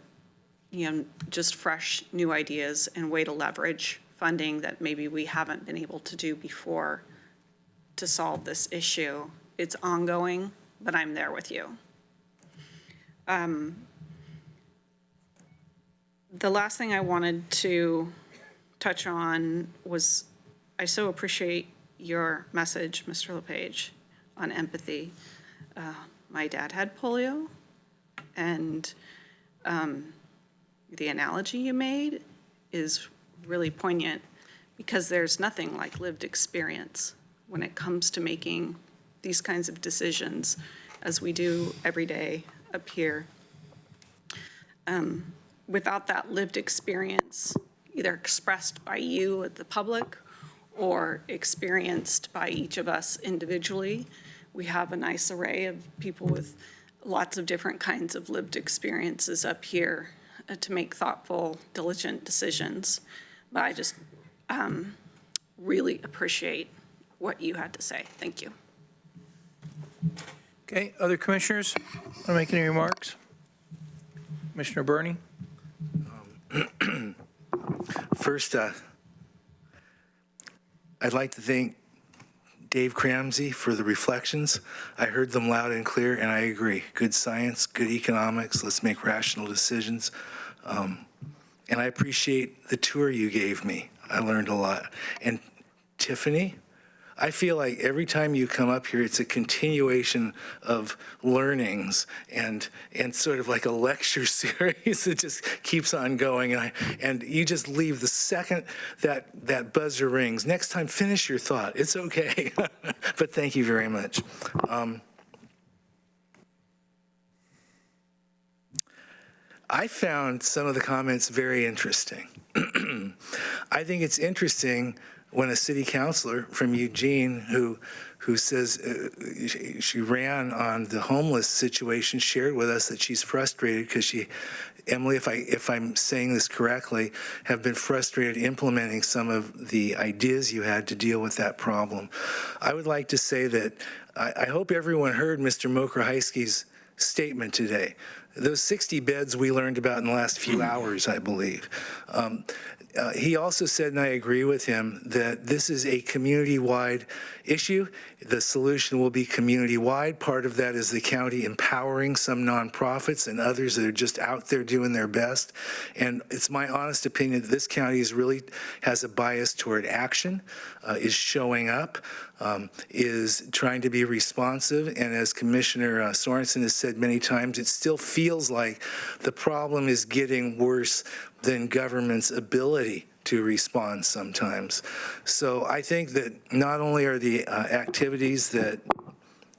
just fresh new ideas and way to leverage funding that maybe we haven't been able to do before to solve this issue. It's ongoing, but I'm there with you. The last thing I wanted to touch on was I so appreciate your message, Mr. LePage, on empathy. My dad had polio, and the analogy you made is really poignant because there's nothing like lived experience when it comes to making these kinds of decisions as we do every day up here. Without that lived experience, either expressed by you, the public, or experienced by each of us individually, we have a nice array of people with lots of different kinds of lived experiences up here to make thoughtful, diligent decisions. But I just really appreciate what you had to say. Thank you. Okay, other commissioners want to make any remarks? Commissioner Burney? First, I'd like to thank Dave Cramsey for the reflections. I heard them loud and clear, and I agree. Good science, good economics, let's make rational decisions. And I appreciate the tour you gave me. I learned a lot. And Tiffany, I feel like every time you come up here, it's a continuation of learnings and sort of like a lecture series that just keeps on going. And you just leave the second that buzzer rings. Next time, finish your thought. It's okay. But thank you very much. I found some of the comments very interesting. I think it's interesting when a city councilor from Eugene who says she ran on the homeless situation shared with us that she's frustrated because Emily, if I'm saying this correctly, have been frustrated implementing some of the ideas you had to deal with that problem. I would like to say that I hope everyone heard Mr. Mokrahysky's statement today. Those 60 beds we learned about in the last few hours, I believe. He also said, and I agree with him, that this is a community-wide issue. The solution will be community-wide. Part of that is the county empowering some nonprofits and others that are just out there doing their best. And it's my honest opinion that this county has a bias toward action, is showing up, is trying to be responsive. And as Commissioner Sorensen has said many times, it still feels like the problem is getting worse than government's ability to respond sometimes. So I think that not only are the activities that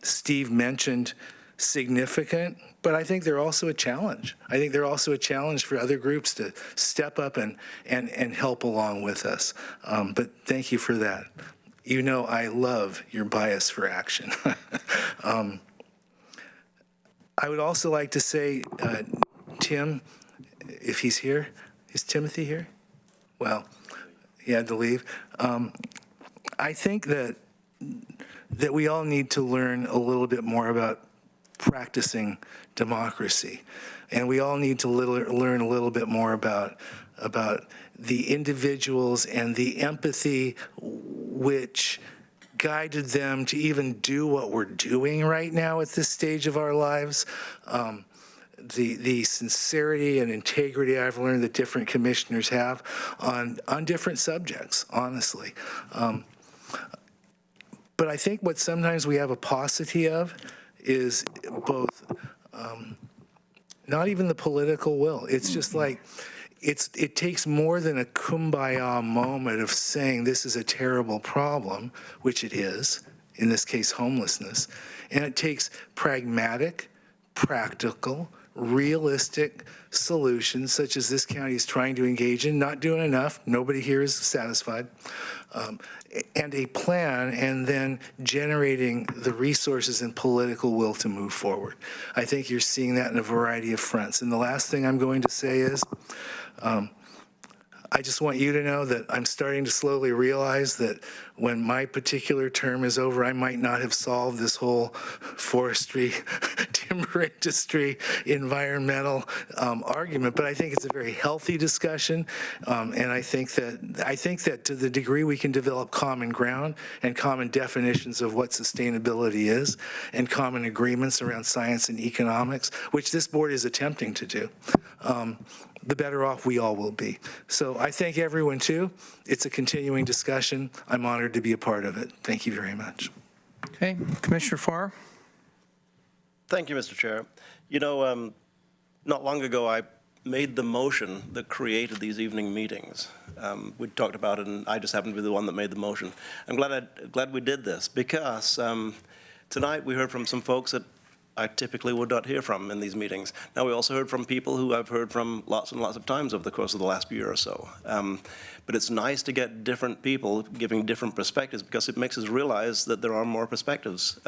Steve mentioned significant, but I think they're also a challenge. I think they're also a challenge for other groups to step up and help along with us. But thank you for that. You know I love your bias for action. I would also like to say, Tim, if he's here, is Timothy here? Well, he had to leave. I think that we all need to learn a little bit more about practicing democracy. And we all need to learn a little bit more about the individuals and the empathy which guided them to even do what we're doing right now at this stage of our lives. The sincerity and integrity I've learned that different commissioners have on different subjects, honestly. But I think what sometimes we have a paucity of is both, not even the political will. It's just like, it takes more than a kumbaya moment of saying this is a terrible problem, which it is, in this case homelessness, and it takes pragmatic, practical, realistic solutions such as this county is trying to engage in, not doing enough, nobody here is satisfied, and a plan, and then generating the resources and political will to move forward. I think you're seeing that in a variety of fronts. And the last thing I'm going to say is, I just want you to know that I'm starting to slowly realize that when my particular term is over, I might not have solved this whole forestry, timber industry, environmental argument, but I think it's a very healthy discussion, and I think that to the degree we can develop common ground and common definitions of what sustainability is, and common agreements around science and economics, which this board is attempting to do, the better off we all will be. So I thank everyone too. It's a continuing discussion. I'm honored to be a part of it. Thank you very much. Okay, Commissioner Farr? Thank you, Mr. Chair. You know, not long ago, I made the motion that created these evening meetings. We talked about it, and I just happened to be the one that made the motion. I'm glad we did this because tonight we heard from some folks that I typically would not hear from in these meetings. Now, we also heard from people who I've heard from lots and lots of times over the course of the last year or so. But it's nice to get different people giving different perspectives because it makes us realize that there are more perspectives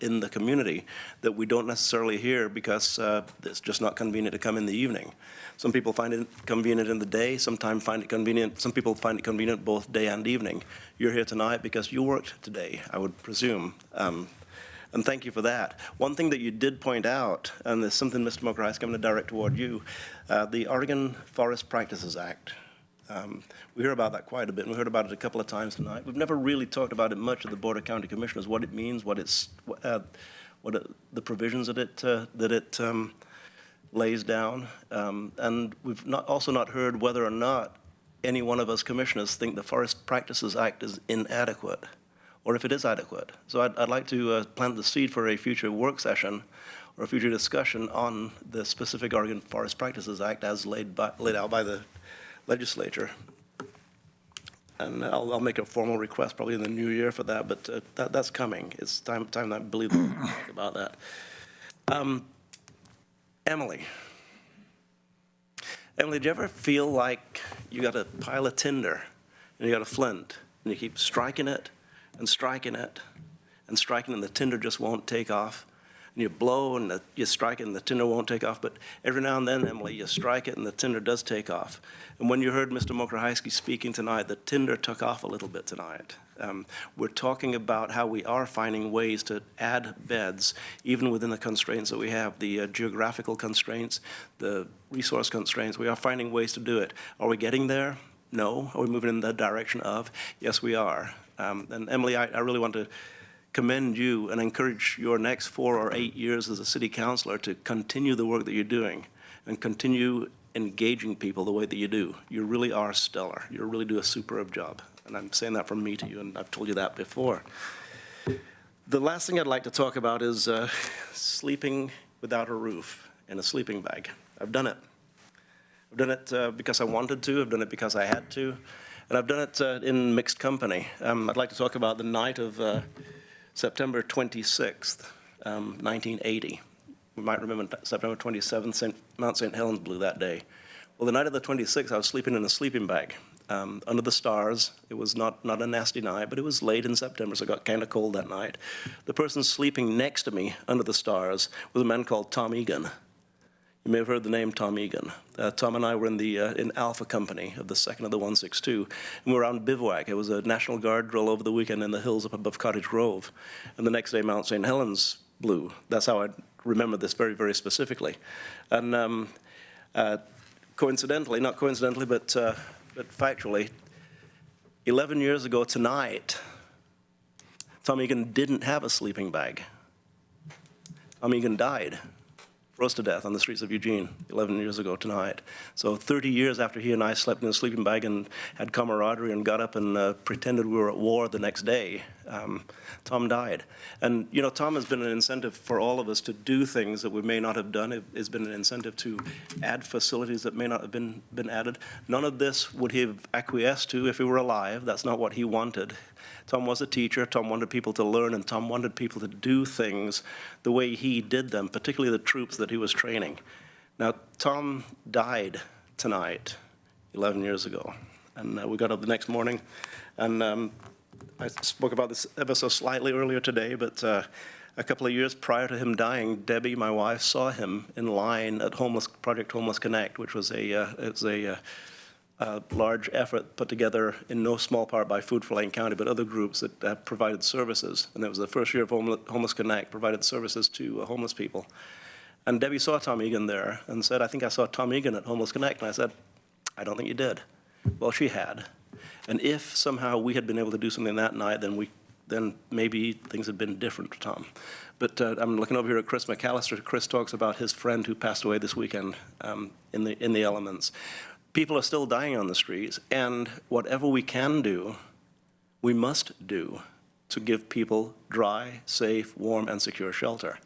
in the community that we don't necessarily hear because it's just not convenient to come in the evening. Some people find it convenient in the day, sometimes find it convenient, some people find it convenient both day and evening. You're here tonight because you worked today, I would presume. And thank you for that. One thing that you did point out, and there's something, Mr. Mokrajski, I'm going to direct toward you, the Oregon Forest Practices Act. We hear about that quite a bit, and we heard about it a couple of times tonight. We've never really talked about it much at the Board of County Commissioners, what it means, the provisions that it lays down. And we've also not heard whether or not any one of us commissioners think the Forest Practices Act is inadequate, or if it is adequate. So I'd like to plant the seed for a future work session or a future discussion on the specific Oregon Forest Practices Act as laid out by the legislature. And I'll make a formal request probably in the new year for that, but that's coming. It's time I believe we'll talk about that. Emily, do you ever feel like you got a pile of tinder and you got a flint and you keep striking it and striking it and striking, and the tinder just won't take off? And you blow and you strike it and the tinder won't take off, but every now and then, Emily, you strike it and the tinder does take off. And when you heard Mr. Mokrajski speaking tonight, the tinder took off a little bit tonight. We're talking about how we are finding ways to add beds, even within the constraints that we have, the geographical constraints, the resource constraints. We are finding ways to do it. Are we getting there? No. Are we moving in the direction of? Yes, we are. And Emily, I really want to commend you and encourage your next 4 or 8 years as a city councilor to continue the work that you're doing and continue engaging people the way that you do. You really are stellar. You really do a superb job. And I'm saying that from me to you, and I've told you that before. The last thing I'd like to talk about is sleeping without a roof in a sleeping bag. I've done it. I've done it because I wanted to. I've done it because I had to. And I've done it in mixed company. I'd like to talk about the night of September 26th, 1980. We might remember September 27th, Mount St. Helens blew that day. Well, the night of the 26th, I was sleeping in a sleeping bag under the stars. It was not a nasty night, but it was late in September, so it got kind of cold that night. The person sleeping next to me under the stars was a man called Tom Egan. You may have heard the name Tom Egan. Tom and I were in the in Alpha Company of the 2nd of the 162, and we were on bivouac. It was a National Guard drill over the weekend in the hills up above Cottage Grove. And the next day, Mount St. Helens blew. That's how I remember this very, very specifically. And coincidentally, not coincidentally, but factually, 11 years ago tonight, Tom Egan didn't have a sleeping bag. Tom Egan died, froze to death on the streets of Eugene 11 years ago tonight. So 30 years after he and I slept in a sleeping bag and had camaraderie and got up and pretended we were at war the next day, Tom died. And, you know, Tom has been an incentive for all of us to do things that we may not have done. It has been an incentive to add facilities that may not have been added. None of this would he have acquiesced to if he were alive. That's not what he wanted. Tom was a teacher. Tom wanted people to learn, and Tom wanted people to do things the way he did them, particularly the troops that he was training. Now, Tom died tonight, 11 years ago. And we got up the next morning, and I spoke about this ever so slightly earlier today, but a couple of years prior to him dying, Debbie, my wife, saw him in line at Project Homeless Connect, which was a large effort put together in no small part by Food for Lane County, but other groups that provided services. And it was the first year of Homeless Connect, provided services to homeless people. And Debbie saw Tom Egan there and said, I think I saw Tom Egan at Homeless Connect. And I said, I don't think you did. Well, she had. And if somehow we had been able to do something that night, then maybe things had been different for Tom. But I'm looking over here at Chris McAllister. Chris talks about his friend who passed away this weekend in the elements. People are still dying on the streets, and whatever we can do, we must do to give people dry, safe, warm, and secure shelter.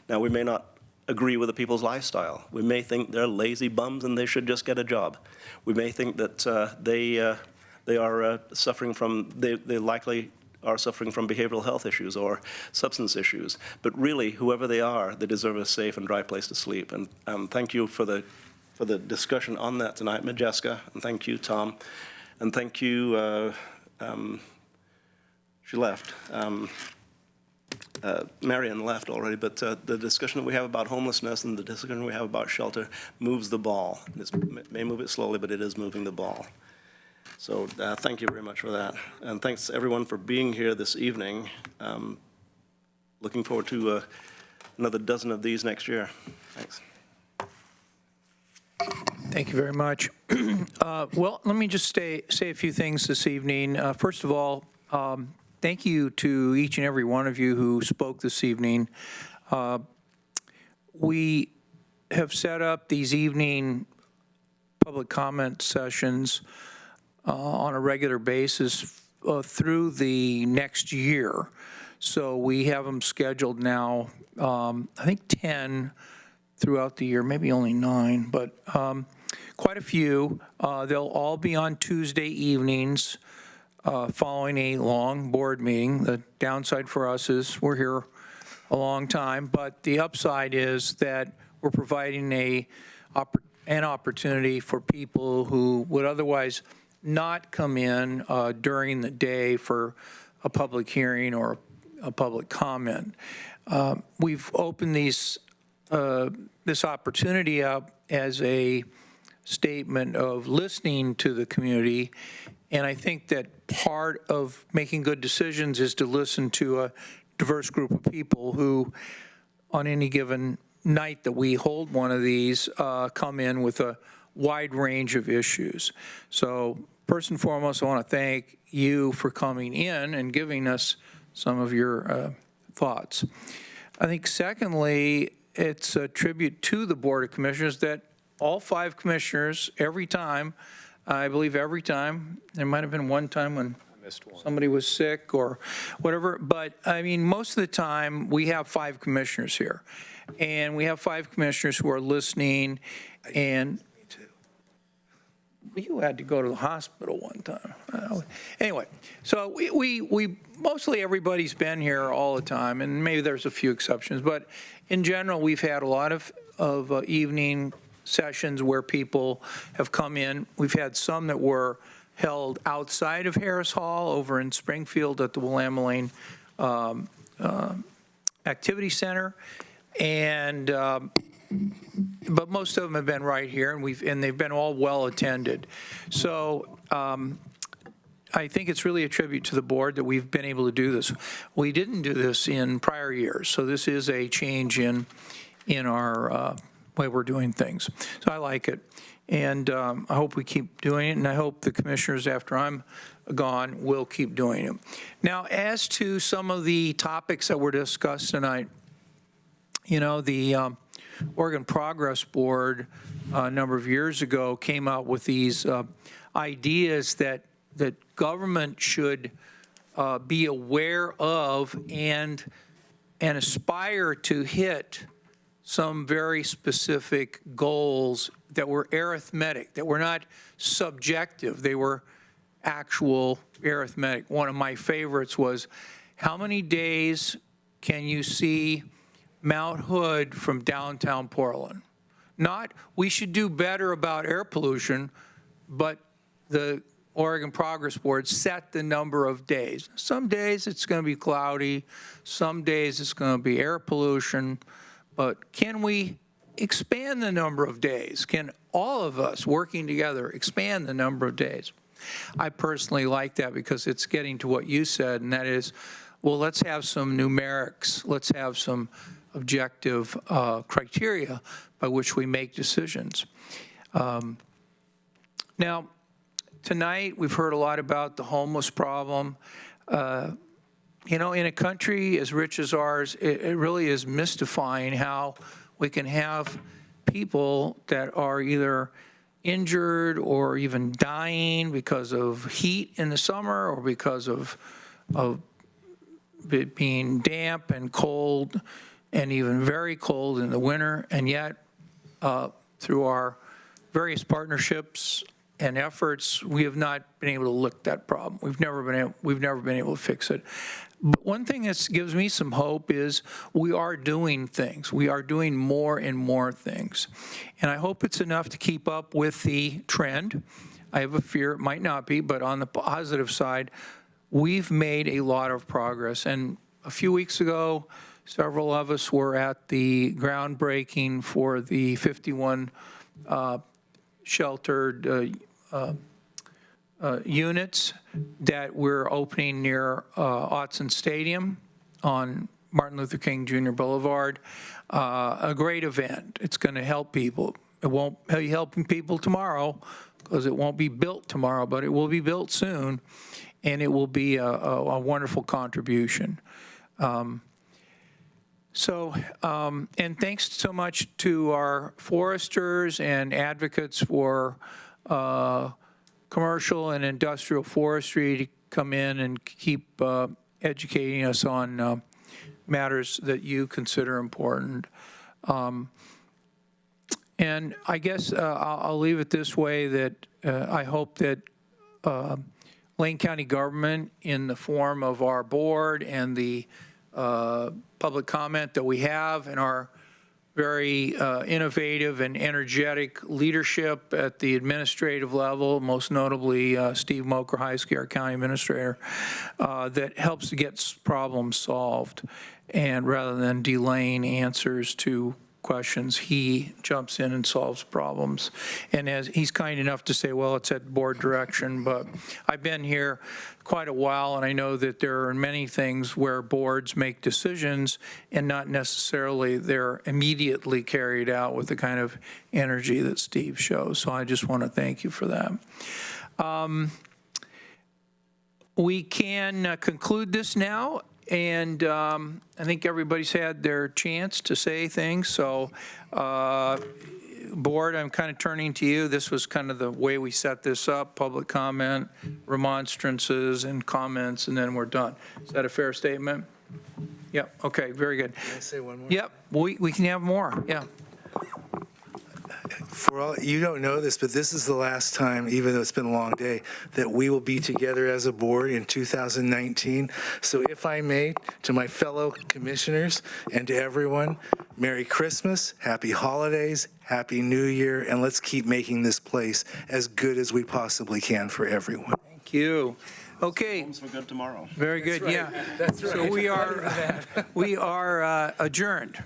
Now, we may not agree with the people's lifestyle. We may think they're lazy bums and they should just get a job. We may think that they are suffering from, they likely are suffering from behavioral health issues or substance issues. But really, whoever they are, they deserve a safe and dry place to sleep. And thank you for the discussion on that tonight, Majeska, and thank you, Tom, and thank you, she left. Marion left already, but the discussion that we have about homelessness and the discussion we have about shelter moves the ball. It may move it slowly, but it is moving the ball. So thank you very much for that. And thanks everyone for being here this evening. Looking forward to another dozen of these next year. Thanks. Thank you very much. Well, let me just say a few things this evening. First of all, thank you to each and every one of you who spoke this evening. We have set up these evening public comment sessions on a regular basis through the next year. So we have them scheduled now, I think 10 throughout the year, maybe only 9, but quite a few. They'll all be on Tuesday evenings following a long board meeting. The downside for us is we're here a long time, but the upside is that we're providing an opportunity for people who would otherwise not come in during the day for a public hearing or a public comment. We've opened this opportunity up as a statement of listening to the community, and I think that part of making good decisions is to listen to a diverse group of people who, on any given night that we hold one of these, come in with a wide range of issues. So first and foremost, I want to thank you for coming in and giving us some of your thoughts. I think secondly, it's a tribute to the Board of Commissioners that all 5 commissioners, every time, I believe every time, there might have been one time when somebody was sick or whatever, but I mean, most of the time, we have 5 commissioners here. And we have 5 commissioners who are listening, and you had to go to the hospital one time. Anyway, so we mostly everybody's been here all the time, and maybe there's a few exceptions, but in general, we've had a lot of evening sessions where people have come in. We've had some that were held outside of Harris Hall over in Springfield at the Willamette Lane Activity Center, and but most of them have been right here, and they've been all well attended. So I think it's really a tribute to the board that we've been able to do this. We didn't do this in prior years, so this is a change in our way we're doing things. So I like it, and I hope we keep doing it, and I hope the commissioners after I'm gone will keep doing it. Now, as to some of the topics that were discussed tonight, you know, the Oregon Progress Board a number of years ago came out with these ideas that government should be aware of and aspire to hit some very specific goals that were arithmetic, that were not subjective, they were actual arithmetic. One of my favorites was, how many days can you see Mount Hood from downtown Portland? Not, we should do better about air pollution, but the Oregon Progress Board set the number of days. Some days it's going to be cloudy, some days it's going to be air pollution, but can we expand the number of days? Can all of us working together expand the number of days? I personally like that because it's getting to what you said, and that is, well, let's have some numerics, let's have some objective criteria by which we make decisions. Now, tonight we've heard a lot about the homeless problem. You know, in a country as rich as ours, it really is mystifying how we can have people that are either injured or even dying because of heat in the summer or because of it being damp and cold and even very cold in the winter, and yet through our various partnerships and efforts, we have not been able to lick that problem. We've never been able to fix it. But one thing that gives me some hope is we are doing things. We are doing more and more things. And I hope it's enough to keep up with the trend. I have a fear it might not be, but on the positive side, we've made a lot of progress. And a few weeks ago, several of us were at the groundbreaking for the 51 sheltered units that we're opening near Autzen Stadium on Martin Luther King Jr. Boulevard. A great event. It's going to help people. It won't be helping people tomorrow because it won't be built tomorrow, but it will be built soon, and it will be a wonderful contribution. And thanks so much to our foresters and advocates for commercial and industrial forestry to come in and keep educating us on matters that you consider important. And I guess I'll leave it this way, that I hope that Lane County government, in the form of our board and the public comment that we have, and our very innovative and energetic leadership at the administrative level, most notably Steve Mokrahysky, our county administrator, that helps to get problems solved. And rather than delaying answers to questions, he jumps in and solves problems. And as he's kind enough to say, well, it's at board direction, but I've been here quite a while, and I know that there are many things where boards make decisions and not necessarily they're immediately carried out with the kind of energy that Steve shows. So I just want to thank you for that. We can conclude this now. And I think everybody's had their chance to say things, so Board, I'm kind of turning to you. This was kind of the way we set this up, public comment, remonstrances, and comments, and then we're done. Is that a fair statement? Yep, okay, very good. Can I say one more? Yep, we can have more, yeah. For all, you don't know this, but this is the last time, even though it's been a long day, that we will be together as a board in 2019. So if I may, to my fellow commissioners and to everyone, Merry Christmas, Happy Holidays, Happy New Year, and let's keep making this place as good as we possibly can for everyone. Thank you. Okay. Homes for good tomorrow. Very good, yeah. That's right. So we are adjourned.